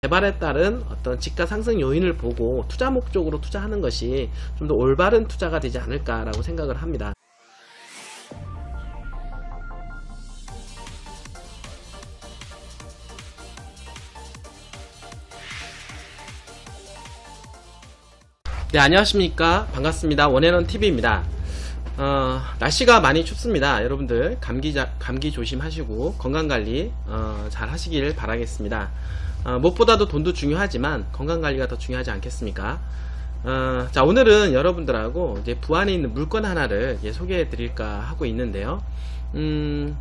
개발에 따른 어떤 지가 상승 요인을 보고 투자 목적으로 투자하는 것이 좀 더 올바른 투자가 되지 않을까라고 생각을 합니다. 네, 안녕하십니까. 반갑습니다. 원앤원TV입니다. 날씨가 많이 춥습니다. 여러분들 감기 조심하시고 건강관리 잘 하시길 바라겠습니다. 무엇보다도 돈도 중요하지만 건강관리가 더 중요하지 않겠습니까? 자, 오늘은 여러분들하고 이제 부안에 있는 물건 하나를 소개해 드릴까 하고 있는데요.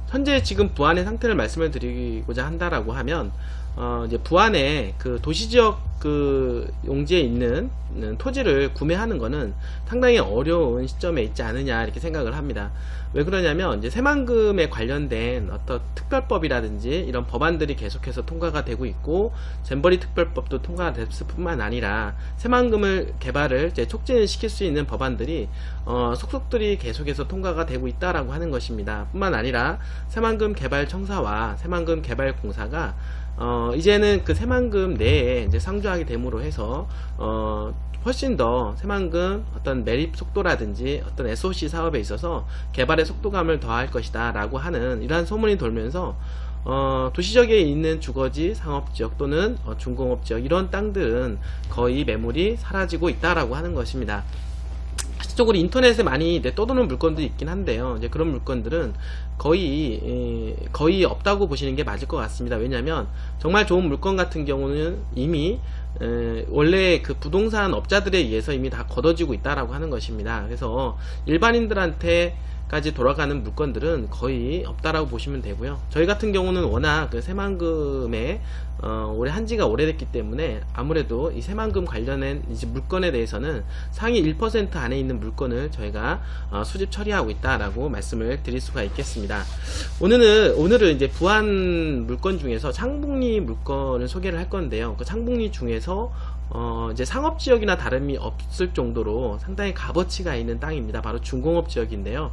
현재 지금 부안의 상태를 말씀을 드리고자 한다라고 하면 이제 부안의 그 도시지역 그 용지에 있는 토지를 구매하는 거는 상당히 어려운 시점에 있지 않느냐 이렇게 생각을 합니다. 왜 그러냐면 이제 새만금에 관련된 어떤 특별법이라든지 이런 법안들이 계속해서 통과가 되고 있고, 잼버리 특별법도 통과가 됐을 뿐만 아니라 새만금을 개발을 이제 촉진을 시킬 수 있는 법안들이 속속들이 계속해서 통과가 되고 있다라고 하는 것입니다. 뿐만 아니라 새만금 개발청사와 새만금 개발공사가 이제는 그 새만금 내에 이제 상주하게 됨으로 해서 훨씬 더 새만금 어떤 매립 속도라든지 어떤 SOC 사업에 있어서 개발의 속도감을 더할 것이다 라고 하는 이러한 소문이 돌면서 도시지역에 있는 주거지, 상업지역 또는 중공업지역 이런 땅들은 거의 매물이 사라지고 있다라고 하는 것입니다. 실질적으로 인터넷에 많이 떠도는 물건도 있긴 한데요. 이제 그런 물건들은 거의 없다고 보시는 게 맞을 것 같습니다. 왜냐하면 정말 좋은 물건 같은 경우는 이미 원래 그 부동산 업자들에 의해서 이미 다 걷어지고 있다라고 하는 것입니다. 그래서 일반인들한테까지 돌아가는 물건들은 거의 없다라고 보시면 되고요. 저희 같은 경우는 워낙 그 새만금에 올해 한지가 오래됐기 때문에 아무래도 이 새만금 관련된 이제 물건에 대해서는 상위 1% 안에 있는 물건을 저희가 수집 처리하고 있다라고 말씀을 드릴 수가 있겠습니다. 오늘은 이제 부안 물건 중에서 창북리 물건을 소개를 할 건데요. 그 창북리 중에서 이제 상업지역이나 다름이 없을 정도로 상당히 값어치가 있는 땅입니다. 바로 중공업지역인데요.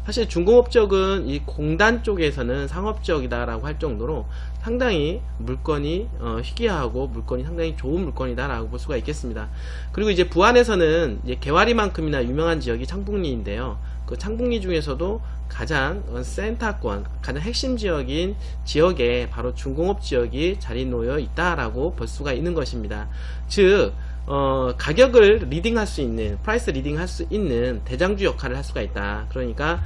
사실 중공업지역은 이 공단 쪽에서는 상업지역이다라고 할 정도로 상당히 물건이 희귀하고 물건이 상당히 좋은 물건이다라고 볼 수가 있겠습니다. 그리고 이제 부안에서는 이제 개와리만큼이나 유명한 지역이 창북리인데요. 그 창북리 중에서도 가장 센터권, 가장 핵심 지역인 지역에 바로 중공업 지역이 자리 놓여 있다라고 볼 수가 있는 것입니다. 즉 가격을 리딩할 수 있는, 프라이스 리딩할 수 있는 대장주 역할을 할 수가 있다. 그러니까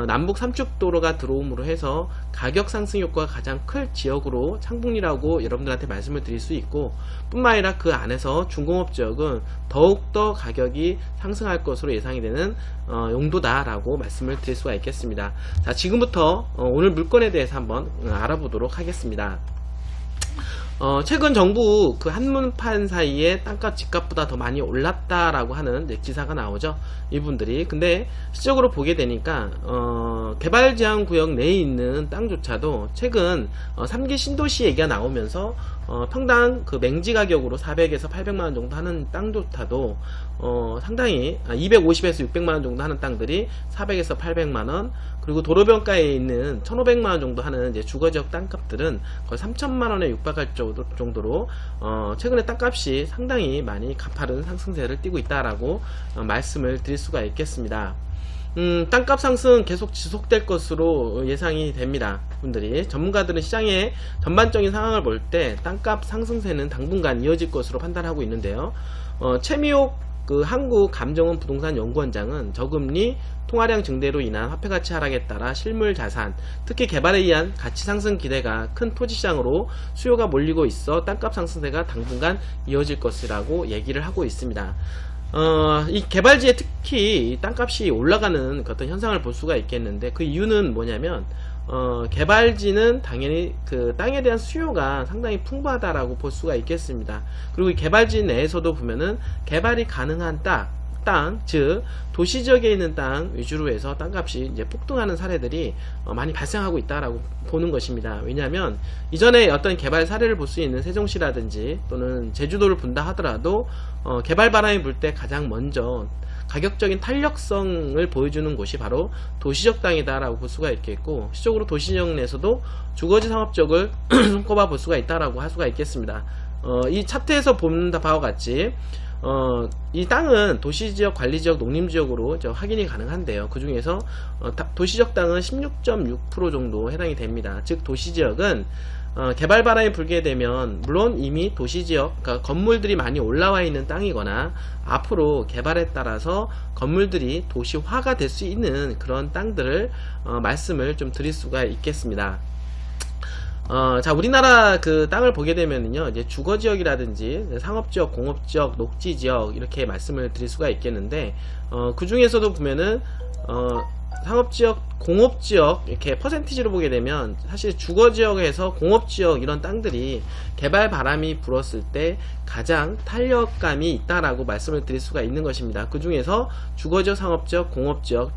남북 삼축도로가 들어옴으로 해서 가격 상승 효과가 가장 클 지역으로 창북리라고 여러분들한테 말씀을 드릴 수 있고, 뿐만 아니라 그 안에서 중공업 지역은 더욱더 가격이 상승할 것으로 예상이 되는 용도다라고 말씀을 드릴 수가 있겠습니다. 자, 지금부터 오늘 물건에 대해서 한번 알아보도록 하겠습니다. 최근 정부 그 한문판 사이에 땅값 집값보다 더 많이 올랐다라고 하는 기사가 나오죠. 이분들이. 근데 실적으로 보게 되니까 개발 제한 구역 내에 있는 땅조차도 최근 3기 신도시 얘기가 나오면서 평당 그 맹지 가격으로 400에서 800만원 정도 하는 땅조차도 상당히 250에서 600만원 정도 하는 땅들이 400에서 800만원, 그리고 도로변가에 있는 1500만원 정도 하는 이제 주거지역 땅값들은 거의 3000만원에 육박할 정도로 최근에 땅값이 상당히 많이 가파른 상승세를 띠고 있다라고 말씀을 드릴 수가 있겠습니다. 땅값 상승 계속 지속될 것으로 예상이 됩니다. 분들이 전문가들은 시장의 전반적인 상황을 볼 때 땅값 상승세는 당분간 이어질 것으로 판단하고 있는데요. 최미옥 그 한국감정원 부동산 연구원장은 저금리, 통화량 증대로 인한 화폐가치 하락에 따라 실물 자산, 특히 개발에 의한 가치 상승 기대가 큰 토지시장으로 수요가 몰리고 있어 땅값 상승세가 당분간 이어질 것이라고 얘기를 하고 있습니다. 이 개발지에 특히 땅값이 올라가는 어떤 현상을 볼 수가 있겠는데, 그 이유는 뭐냐면 개발지는 당연히 그 땅에 대한 수요가 상당히 풍부하다라고 볼 수가 있겠습니다. 그리고 이 개발지 내에서도 보면은 개발이 가능한 땅, 즉 도시지역에 있는 땅 위주로 해서 땅값이 이제 폭등하는 사례들이 많이 발생하고 있다라고 보는 것입니다. 왜냐하면 이전에 어떤 개발 사례를 볼 수 있는 세종시라든지 또는 제주도를 본다 하더라도 개발 바람이 불 때 가장 먼저 가격적인 탄력성을 보여주는 곳이 바로 도시적 땅이다라고 볼 수가 있겠고, 실적으로 도시적 내에서도 주거지 상업적을 손꼽아 볼 수가 있다라고 할 수가 있겠습니다. 이 차트에서 보는 바와 같이 이 땅은 도시지역, 관리지역, 농림지역으로 확인이 가능한데요. 그 중에서 도시지역 땅은 16.6% 정도 해당이 됩니다. 즉 도시지역은 개발 바람이 불게 되면 물론 이미 도시지역, 그러니까 건물들이 많이 올라와 있는 땅이거나 앞으로 개발에 따라서 건물들이 도시화가 될 수 있는 그런 땅들을 말씀을 좀 드릴 수가 있겠습니다. 자, 우리나라 그 땅을 보게 되면은요, 이제 주거지역이라든지 상업지역, 공업지역, 녹지지역 이렇게 말씀을 드릴 수가 있겠는데, 그 중에서도 보면은 상업지역, 공업지역 이렇게 퍼센티지로 보게 되면 사실 주거지역에서 공업지역 이런 땅들이 개발 바람이 불었을 때 가장 탄력감이 있다라고 말씀을 드릴 수가 있는 것입니다. 그 중에서 주거지역, 상업지역, 공업지역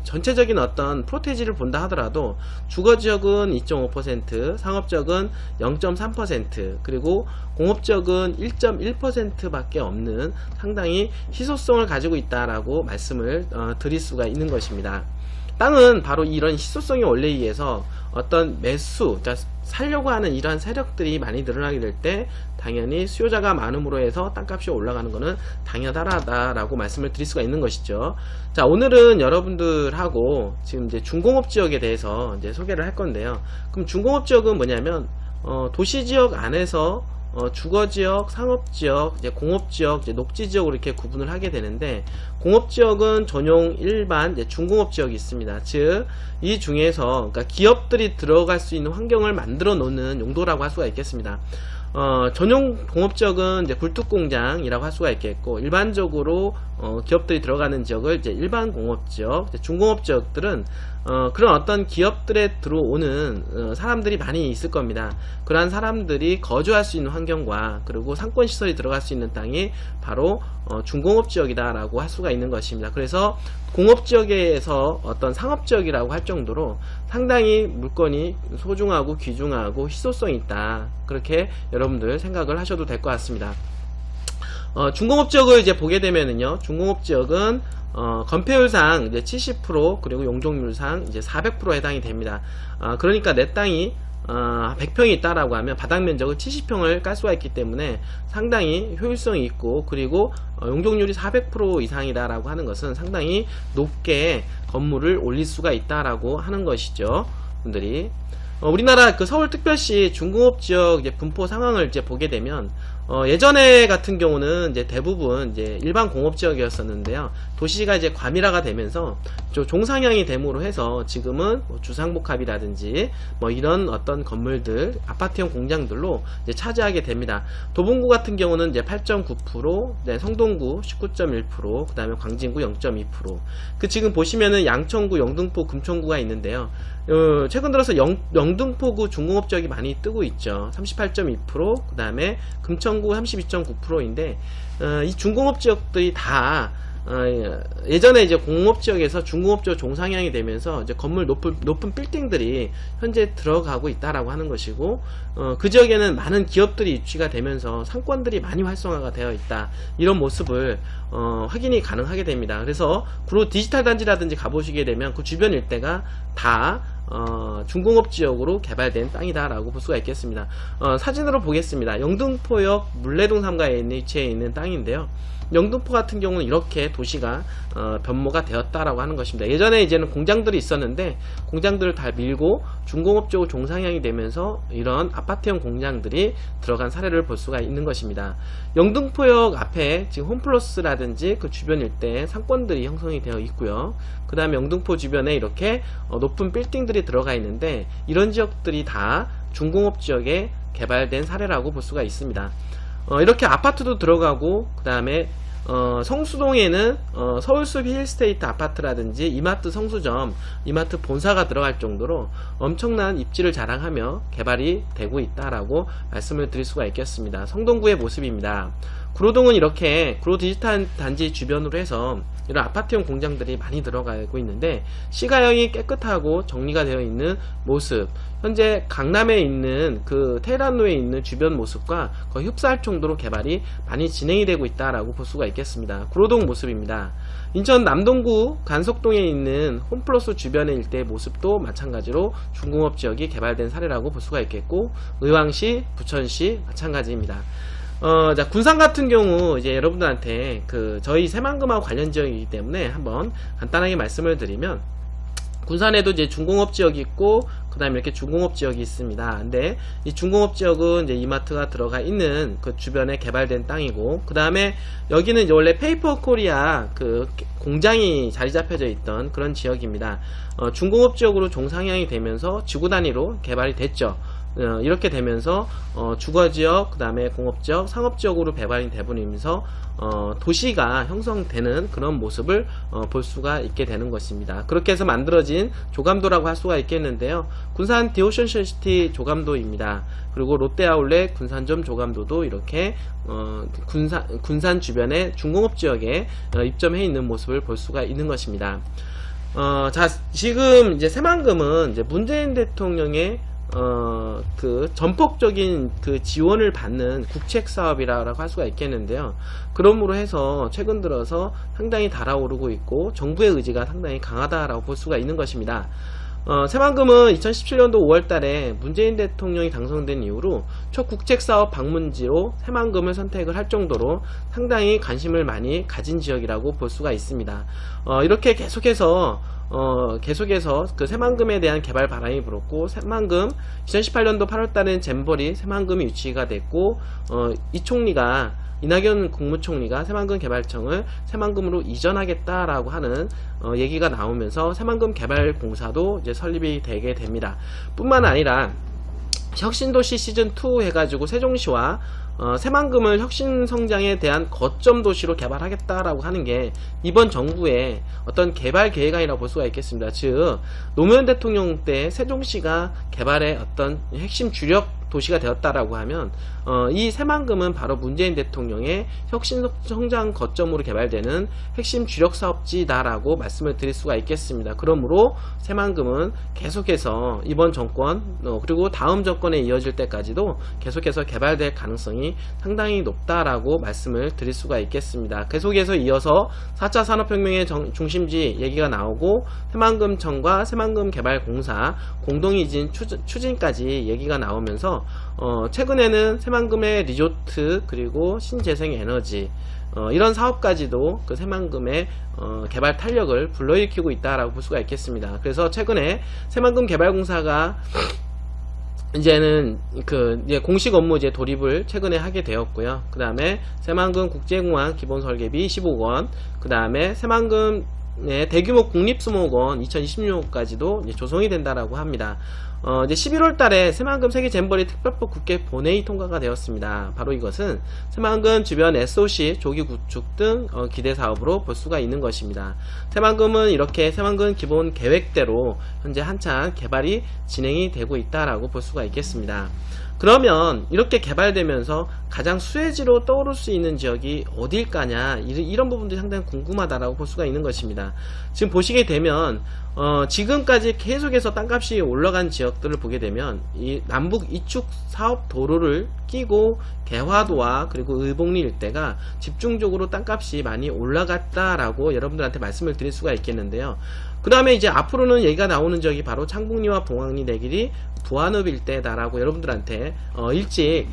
전체적인 어떤 프로테이지를 본다 하더라도 주거지역은 2.5%, 상업지역은 0.3%, 그리고 공업지역은 1.1% 밖에 없는 상당히 희소성을 가지고 있다라고 말씀을 드릴 수가 있는 것입니다. 땅은 바로 이런 희소성의 원리에 의해서 어떤 매수, 살려고 하는 이러한 세력들이 많이 늘어나게 될 때 당연히 수요자가 많음으로 해서 땅값이 올라가는 것은 당연하다라고 말씀을 드릴 수가 있는 것이죠. 자, 오늘은 여러분들하고 지금 이제 중공업 지역에 대해서 이제 소개를 할 건데요. 그럼 중공업 지역은 뭐냐면 도시지역 안에서 주거지역, 상업지역, 이제 공업지역, 이제 녹지지역으로 이렇게 구분을 하게 되는데, 공업지역은 전용 일반 이제 중공업지역이 있습니다. 즉, 이 중에서 그러니까 기업들이 들어갈 수 있는 환경을 만들어 놓는 용도라고 할 수가 있겠습니다. 전용 공업지역은 이제 굴뚝공장이라고 할 수가 있겠고, 일반적으로 기업들이 들어가는 지역을 이제 일반 공업지역, 중공업지역들은 그런 어떤 기업들에 들어오는 사람들이 많이 있을 겁니다. 그러한 사람들이 거주할 수 있는 환경과 그리고 상권시설이 들어갈 수 있는 땅이 바로 중공업지역이다 라고 할 수가 있는 것입니다. 그래서 공업지역에서 어떤 상업지역이라고 할 정도로 상당히 물건이 소중하고 귀중하고 희소성이 있다, 그렇게 여러분들 생각을 하셔도 될 것 같습니다. 중공업지역을 이제 보게 되면은요, 중공업지역은 건폐율상 이제 70%, 그리고 용적률상 이제 400% 해당이 됩니다. 그러니까 내 땅이 100평이 있다라고 하면 바닥 면적을 70평을 깔 수가 있기 때문에 상당히 효율성이 있고, 그리고 용적률이 400% 이상이다라고 하는 것은 상당히 높게 건물을 올릴 수가 있다라고 하는 것이죠. 분들이 우리나라 그 서울특별시 중공업지역 이제 분포 상황을 이제 보게 되면 예전에 같은 경우는 이제 대부분 이제 일반 공업지역이었었는데요. 도시가 이제 과밀화가 되면서 종상향이 됨으로 해서 지금은 주상복합이라든지 이런 어떤 건물들, 아파트형 공장들로 이제 차지하게 됩니다. 도봉구 같은 경우는 이제 8.9%, 네, 성동구 19.1%, 그 다음에 광진구 0.2%. 그 지금 보시면은 양천구, 영등포, 금천구가 있는데요. 최근 들어서 영등포구 중공업지역이 많이 뜨고 있죠. 38.2%, 그 다음에 금천구 32.9%인데 이 중공업지역들이 다 예전에 이제 공업지역에서 중공업지역 종상향이 되면서 이제 건물 높은 빌딩들이 현재 들어가고 있다라고 하는 것이고, 그 지역에는 많은 기업들이 유치가 되면서 상권들이 많이 활성화가 되어 있다, 이런 모습을 확인이 가능하게 됩니다. 그래서 구로 디지털 단지라든지 가보시게 되면 그 주변 일대가 다 중공업지역으로 개발된 땅이다 라고 볼 수가 있겠습니다. 사진으로 보겠습니다. 영등포역 물레동 3가에 위치해 있는 땅인데요. 영등포 같은 경우는 이렇게 도시가 변모가 되었다라고 하는 것입니다. 예전에 이제는 공장들이 있었는데 공장들을 다 밀고 중공업적으로 종상향이 되면서 이런 아파트형 공장들이 들어간 사례를 볼 수가 있는 것입니다. 영등포역 앞에 지금 홈플러스라든지 그 주변 일대에 상권들이 형성이 되어 있고요. 그 다음에 영등포 주변에 이렇게 높은 빌딩들이 들어가 있는데 이런 지역들이 다 중공업 지역에 개발된 사례라고 볼 수가 있습니다. 이렇게 아파트도 들어가고, 그 다음에 성수동에는 서울숲 힐스테이트 아파트라든지 이마트 성수점, 이마트 본사가 들어갈 정도로 엄청난 입지를 자랑하며 개발이 되고 있다라고 말씀을 드릴 수가 있겠습니다. 성동구의 모습입니다. 구로동은 이렇게 구로 디지털 단지 주변으로 해서 이런 아파트형 공장들이 많이 들어가고 있는데, 시가형이 깨끗하고 정리가 되어 있는 모습, 현재 강남에 있는 그 테헤란로에 있는 주변 모습과 거의 흡사할 정도로 개발이 많이 진행이 되고 있다라고 볼 수가 있겠습니다. 구로동 모습입니다. 인천 남동구 간석동에 있는 홈플러스 주변의 일대의 모습도 마찬가지로 중공업 지역이 개발된 사례라고 볼 수가 있겠고, 의왕시, 부천시 마찬가지입니다. 자, 군산 같은 경우 이제 여러분들한테 저희 새만금하고 관련 지역이기 때문에 한번 간단하게 말씀을 드리면, 군산에도 이제 중공업 지역이 있고, 그 다음에 이렇게 중공업 지역이 있습니다. 근데 이 중공업 지역은 이제 이마트가 들어가 있는 그 주변에 개발된 땅이고, 그 다음에 여기는 이제 원래 페이퍼 코리아 그 공장이 자리 잡혀져 있던 그런 지역입니다. 중공업 지역으로 종상향이 되면서 지구 단위로 개발이 됐죠. 이렇게 되면서 주거지역, 그 다음에 공업지역, 상업지역으로 개발이 되버리면서 도시가 형성되는 그런 모습을 볼 수가 있게 되는 것입니다. 그렇게 해서 만들어진 조감도라고 할 수가 있겠는데요. 군산 디오션시티 조감도입니다. 그리고 롯데아울렛 군산점 조감도도 이렇게 군산 주변의 중공업 지역에 입점해 있는 모습을 볼 수가 있는 것입니다. 자, 지금 이제 새만금은 이제 문재인 대통령의 그 전폭적인 그 지원을 받는 국책 사업이라고 할 수가 있겠는데요. 그러므로 해서 최근 들어서 상당히 달아오르고 있고, 정부의 의지가 상당히 강하다라고 볼 수가 있는 것입니다. 새만금은 2017년도 5월달에 문재인 대통령이 당선된 이후로 첫 국책사업 방문지로 새만금을 선택을 할 정도로 상당히 관심을 많이 가진 지역이라고 볼 수가 있습니다. 이렇게 계속해서 그 새만금에 대한 개발 바람이 불었고, 새만금 2018년도 8월달엔 잼버리 새만금이 유치가 됐고, 이낙연 국무총리가 새만금 개발청을 새만금으로 이전하겠다라고 하는 얘기가 나오면서 새만금 개발공사도 이제 설립이 되게 됩니다. 뿐만 아니라 혁신도시 시즌2 해가지고 세종시와 새만금을 혁신성장에 대한 거점 도시로 개발하겠다라고 하는 게 이번 정부의 어떤 개발 계획안이라고 볼 수가 있겠습니다. 즉, 노무현 대통령 때 세종시가 개발의 어떤 핵심 주력 도시가 되었다라고 하면, 이 새만금은 바로 문재인 대통령의 혁신성장 거점으로 개발되는 핵심 주력 사업지다라고 말씀을 드릴 수가 있겠습니다. 그러므로 새만금은 계속해서 이번 정권 그리고 다음 정권에 이어질 때까지도 계속해서 개발될 가능성이 상당히 높다라고 말씀을 드릴 수가 있겠습니다. 계속해서 이어서 4차 산업혁명의 중심지 얘기가 나오고, 새만금청과 새만금개발공사 공동이진 추진까지 얘기가 나오면서 최근에는 새만금의 리조트 그리고 신재생에너지 이런 사업까지도 그 새만금의 개발 탄력을 불러일으키고 있다라고 볼 수가 있겠습니다. 그래서 최근에 새만금 개발공사가 이제는 이제 공식 업무 이제 돌입을 최근에 하게 되었고요. 그 다음에 새만금 국제공항 기본 설계비 15억, 그 다음에 새만금 대규모 국립수목원 2026년까지도 조성이 된다라고 합니다. 이제 11월 달에 새만금 세계 잼버리 특별법 국회 본회의 통과가 되었습니다. 바로 이것은 새만금 주변 SOC 조기 구축 등 기대 사업으로 볼 수가 있는 것입니다. 새만금은 이렇게 새만금 기본 계획대로 현재 한창 개발이 진행이 되고 있다라고 볼 수가 있겠습니다. 그러면 이렇게 개발되면서 가장 수혜지로 떠오를 수 있는 지역이 어딜까냐, 이런 부분들이 상당히 궁금하다라고 볼 수가 있는 것입니다. 지금 보시게 되면 지금까지 계속해서 땅값이 올라간 지역들을 보게 되면 이 남북 이축 사업 도로를 끼고 개화도와 그리고 의복리 일대가 집중적으로 땅값이 많이 올라갔다라고 여러분들한테 말씀을 드릴 수가 있겠는데요. 그 다음에 이제 앞으로는 얘기가 나오는 지역이 바로 창북리와 봉황리 내길이 부안읍 일대다라고 여러분들한테 일찍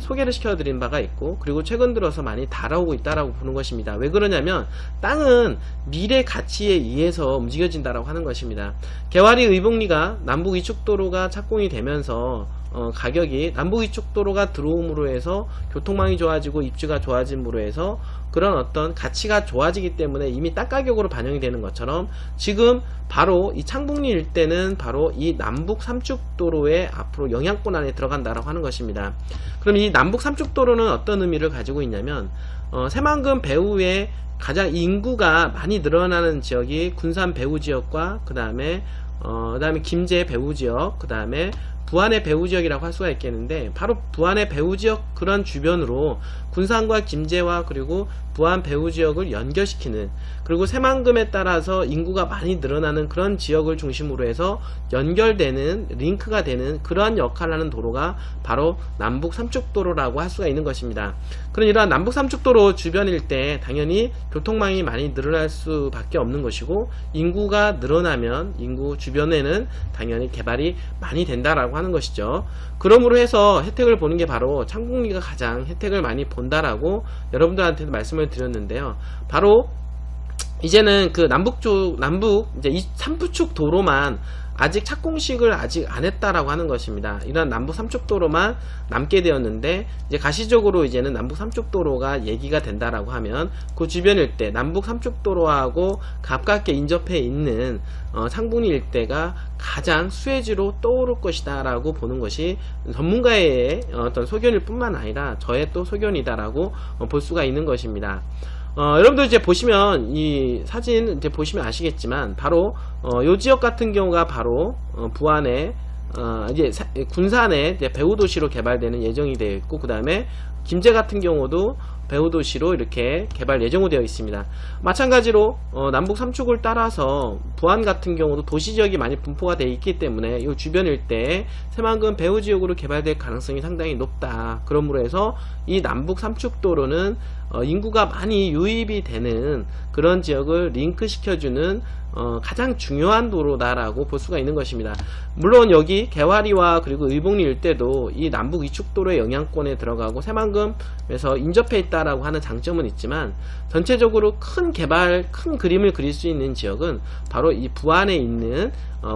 소개를 시켜드린 바가 있고, 그리고 최근 들어서 많이 달아오고 있다라고 보는 것입니다. 왜 그러냐면 땅은 미래 가치에 의해서 움직여진다라고 하는 것입니다. 개화리 의복리가 남북 이축도로가 착공이 되면서 가격이 남북 이축도로가 들어옴으로 해서 교통망이 좋아지고 입지가 좋아짐으로 해서 그런 어떤 가치가 좋아지기 때문에 이미 땅 가격으로 반영이 되는 것처럼, 지금 바로 이 창북리 일대는 바로 이 남북 삼축도로의 앞으로 영향권 안에 들어간다라고 하는 것입니다. 그럼 이 남북 삼축도로는 어떤 의미를 가지고 있냐면, 새만금 배후에 가장 인구가 많이 늘어나는 지역이 군산 배후 지역과 그 다음에 김제 배후 지역, 그 다음에 부안의 배후지역이라고 할 수가 있겠는데, 바로 부안의 배후지역 그런 주변으로 군산과 김제와 그리고 부안 배후지역을 연결시키는, 그리고 새만금에 따라서 인구가 많이 늘어나는 그런 지역을 중심으로 해서 연결되는, 링크가 되는 그러한 역할을 하는 도로가 바로 남북 삼축도로라고 할 수가 있는 것입니다. 그런 이러한 남북 삼축도로 주변일 때 당연히 교통망이 많이 늘어날 수밖에 없는 것이고, 인구가 늘어나면 인구 주변에는 당연히 개발이 많이 된다라고 하는 것이죠. 그러므로 해서 혜택을 보는 게 바로 창북리가 가장 혜택을 많이 본다라고 여러분들한테도 말씀을 드렸는데요. 바로 이제는 그 남북 이제 이 삼부축 도로만 아직 착공식을 아직 안 했다라고 하는 것입니다. 이러한 남북 삼축도로만 남게 되었는데, 이제 가시적으로 이제는 남북 삼축도로가 얘기가 된다라고 하면 그 주변 일대 남북 삼축도로하고 가깝게 인접해 있는 창북리 일대가 가장 수혜지로 떠오를 것이다 라고 보는 것이 전문가의 어떤 소견일 뿐만 아니라 저의 또 소견이다라고 볼 수가 있는 것입니다. 여러분들 이제 보시면 이 사진 이제 보시면 아시겠지만, 바로 요 지역 같은 경우가 바로 부안의 이제 군산의 이제 배후도시로 개발되는 예정이 되어 있고, 그 다음에 김제 같은 경우도 배후도시로 이렇게 개발 예정으로 되어 있습니다. 마찬가지로 남북 삼축을 따라서 부안 같은 경우도 도시지역이 많이 분포가 되어 있기 때문에 이 주변 일대에 새만금 배후지역으로 개발될 가능성이 상당히 높다. 그러므로 해서 이 남북 삼축도로는 인구가 많이 유입이 되는 그런 지역을 링크시켜주는 가장 중요한 도로다라고 볼 수가 있는 것입니다. 물론 여기 개화리와 그리고 의복리 일대도 이 남북 이축도로의 영향권에 들어가고 새만금에서 인접해 있다라고 하는 장점은 있지만, 전체적으로 큰 개발, 큰 그림을 그릴 수 있는 지역은 바로 이 부안에 있는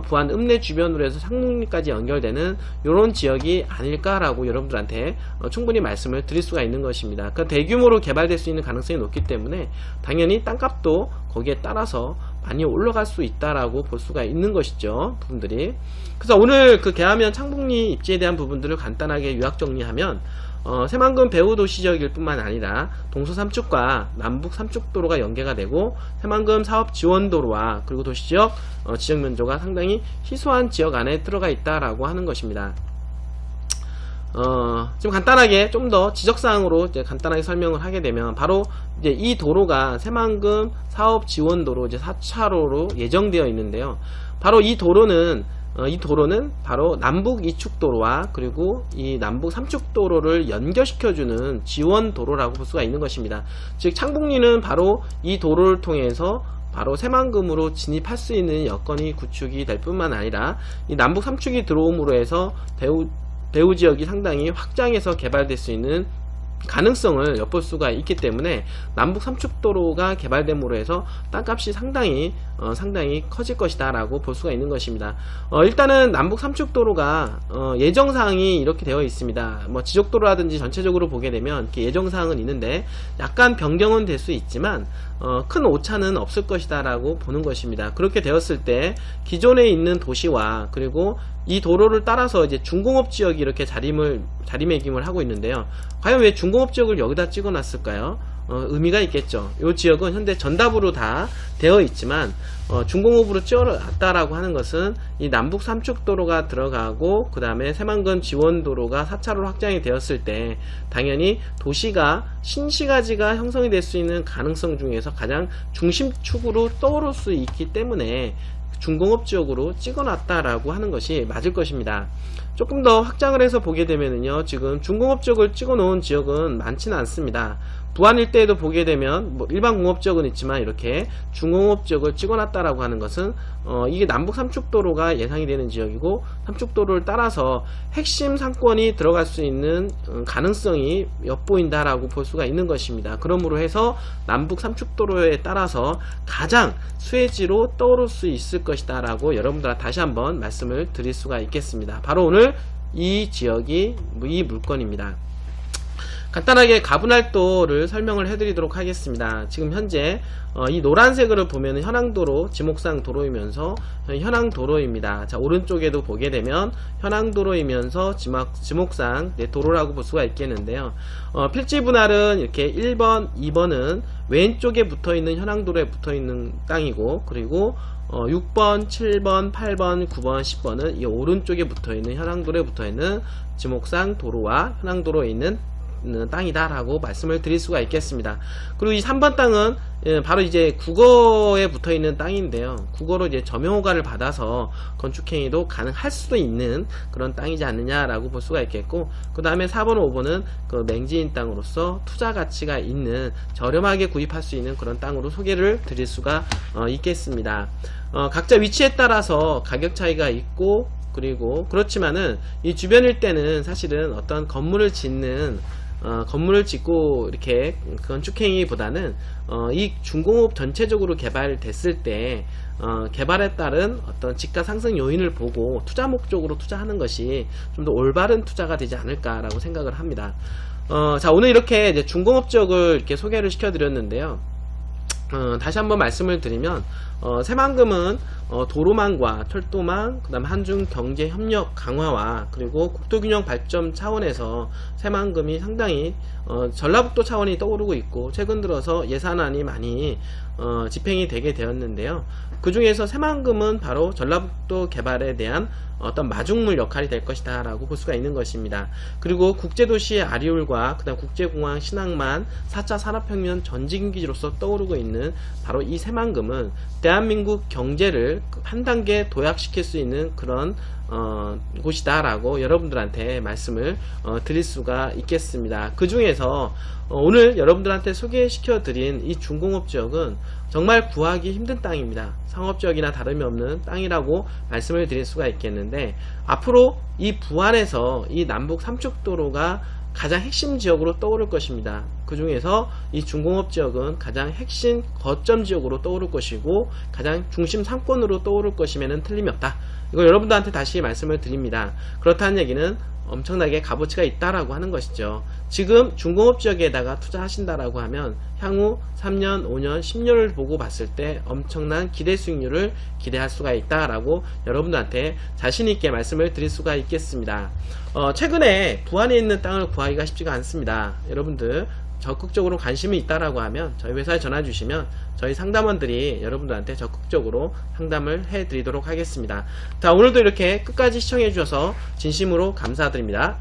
부안 읍내 주변으로 해서 창북리까지 연결되는 이런 지역이 아닐까라고 여러분들한테 충분히 말씀을 드릴 수가 있는 것입니다. 그 대규모로 개발될 수 있는 가능성이 높기 때문에 당연히 땅값도 거기에 따라서 많이 올라갈 수 있다라고 볼 수가 있는 것이죠, 부분들이. 그래서 오늘 그 개화면 창북리 입지에 대한 부분들을 간단하게 요약 정리하면, 새만금 배후도시지역일 뿐만 아니라 동서삼축과 남북삼축도로가 연계가 되고, 새만금 사업지원도로와 그리고 도시지역 지역면조가 상당히 희소한 지역 안에 들어가 있다라고 하는 것입니다. 지금 간단하게 좀 더 지적사항으로 이제 간단하게 설명을 하게 되면, 바로 이제 이 도로가 새만금 사업지원도로 이제 4차로로 예정되어 있는데요. 바로 이 도로는 바로 남북 이축도로와 그리고 이 남북 삼축도로를 연결시켜주는 지원도로라고 볼 수가 있는 것입니다. 즉 창북리는 바로 이 도로를 통해서 바로 새만금으로 진입할 수 있는 여건이 구축이 될 뿐만 아니라, 이 남북 삼축이 들어옴으로 해서 배후지역이 상당히 확장해서 개발될 수 있는 가능성을 엿볼 수가 있기 때문에 남북 삼축도로가 개발됨으로 해서 땅값이 상당히 커질 것이다 라고 볼 수가 있는 것입니다. 일단은 남북 삼축도로가 예정사항이 이렇게 되어 있습니다. 뭐 지적도로라든지 전체적으로 보게 되면 이렇게 예정사항은 있는데 약간 변경은 될 수 있지만 큰 오차는 없을 것이다 라고 보는 것입니다. 그렇게 되었을 때 기존에 있는 도시와 그리고 이 도로를 따라서 이제 중공업 지역이 이렇게 자리매김을 하고 있는데요. 과연 왜 중공업 지역을 여기다 찍어 놨을까요? 의미가 있겠죠. 이 지역은 현재 전답으로 다 되어 있지만 중공업으로 찍어놨다라고 하는 것은 이 남북 삼축도로가 들어가고 그 다음에 새만금 지원도로가 4차로로 확장이 되었을 때 당연히 도시가 신시가지가 형성이 될 수 있는 가능성 중에서 가장 중심축으로 떠오를 수 있기 때문에 중공업 지역으로 찍어놨다라고 하는 것이 맞을 것입니다. 조금 더 확장을 해서 보게 되면요, 지금 중공업 지역을 찍어놓은 지역은 많지는 않습니다. 부안 일대에도 보게 되면 뭐 일반 공업 지역은 있지만 이렇게 중공업 지역을 찍어놨다라고 하는 것은 이게 남북 삼축도로가 예상이 되는 지역이고, 삼축도로를 따라서 핵심 상권이 들어갈 수 있는 가능성이 엿보인다라고 볼 수가 있는 것입니다. 그러므로 해서 남북 삼축도로에 따라서 가장 수혜지로 떠오를 수 있을 것이다 라고 여러분들한테 다시 한번 말씀을 드릴 수가 있겠습니다. 바로 오늘 이 지역이 이 물건입니다. 간단하게 가분할도를 설명을 해드리도록 하겠습니다. 지금 현재 이 노란색으로 보면 현항도로 지목상 도로이면서 현항도로입니다. 자, 오른쪽에도 보게 되면 현항도로이면서 지목상 도로라고 볼 수가 있겠는데요. 필지 분할은 이렇게 1번, 2번은 왼쪽에 붙어있는 현항도로에 붙어있는 땅이고, 그리고 6번, 7번, 8번, 9번, 10번은 이 오른쪽에 붙어있는 현항도로에 붙어있는 지목상 도로와 현항도로에 있는 땅이다 라고 말씀을 드릴 수가 있겠습니다. 그리고 이 3번 땅은 바로 이제 국어에 붙어있는 땅인데요, 국어로 이제 점용허가를 받아서 건축행위도 가능할 수도 있는 그런 땅이지 않느냐 라고 볼 수가 있겠고, 그 다음에 4번, 5번은 그 맹지인 땅으로서 투자 가치가 있는, 저렴하게 구입할 수 있는 그런 땅으로 소개를 드릴 수가 있겠습니다. 각자 위치에 따라서 가격 차이가 있고, 그리고 그렇지만은 이 주변 일대는 사실은 어떤 건물을 짓고 이렇게 건축행위보다는 이 중공업 전체적으로 개발됐을 때 개발에 따른 어떤 집가 상승 요인을 보고 투자 목적으로 투자하는 것이 좀 더 올바른 투자가 되지 않을까라고 생각을 합니다. 자, 오늘 이렇게 이제 중공업 지역을 이렇게 소개를 시켜드렸는데요. 다시 한번 말씀을 드리면 새만금은 도로망과 철도망, 그 다음 한중 경제 협력 강화와 그리고 국토균형 발전 차원에서 새만금이 상당히 전라북도 차원이 떠오르고 있고, 최근 들어서 예산안이 많이 집행이 되게 되었는데요. 그 중에서 새만금은 바로 전라북도 개발에 대한 어떤 마중물 역할이 될 것이다 라고 볼 수가 있는 것입니다. 그리고 국제도시의 아리울과 그 다음 국제공항 신항만 4차 산업혁명 전진기지로서 떠오르고 있는 바로 이 새만금은 대한민국 경제를 한 단계 도약시킬 수 있는 그런 곳이다 라고 여러분들한테 말씀을 드릴 수가 있겠습니다. 그 중에서 오늘 여러분들한테 소개시켜 드린 이 중공업 지역은 정말 구하기 힘든 땅입니다. 상업지역이나 다름이 없는 땅이라고 말씀을 드릴 수가 있겠는데, 앞으로 이 부안에서 이 남북 삼축도로가 가장 핵심 지역으로 떠오를 것입니다. 그 중에서 이 중공업 지역은 가장 핵심 거점 지역으로 떠오를 것이고, 가장 중심 상권으로 떠오를 것임에는 틀림이 없다. 이거 여러분들한테 다시 말씀을 드립니다. 그렇다는 얘기는 엄청나게 값어치가 있다라고 하는 것이죠. 지금 중공업 지역에다가 투자하신다라고 하면 향후 3년, 5년, 10년을 보고 봤을 때 엄청난 기대 수익률을 기대할 수가 있다라고 여러분들한테 자신있게 말씀을 드릴 수가 있겠습니다. 최근에 부안에 있는 땅을 구하기가 쉽지가 않습니다. 여러분들 적극적으로 관심이 있다라고 하면 저희 회사에 전화 주시면 저희 상담원들이 여러분들한테 적극적으로 상담을 해 드리도록 하겠습니다. 자, 오늘도 이렇게 끝까지 시청해 주셔서 진심으로 감사드립니다.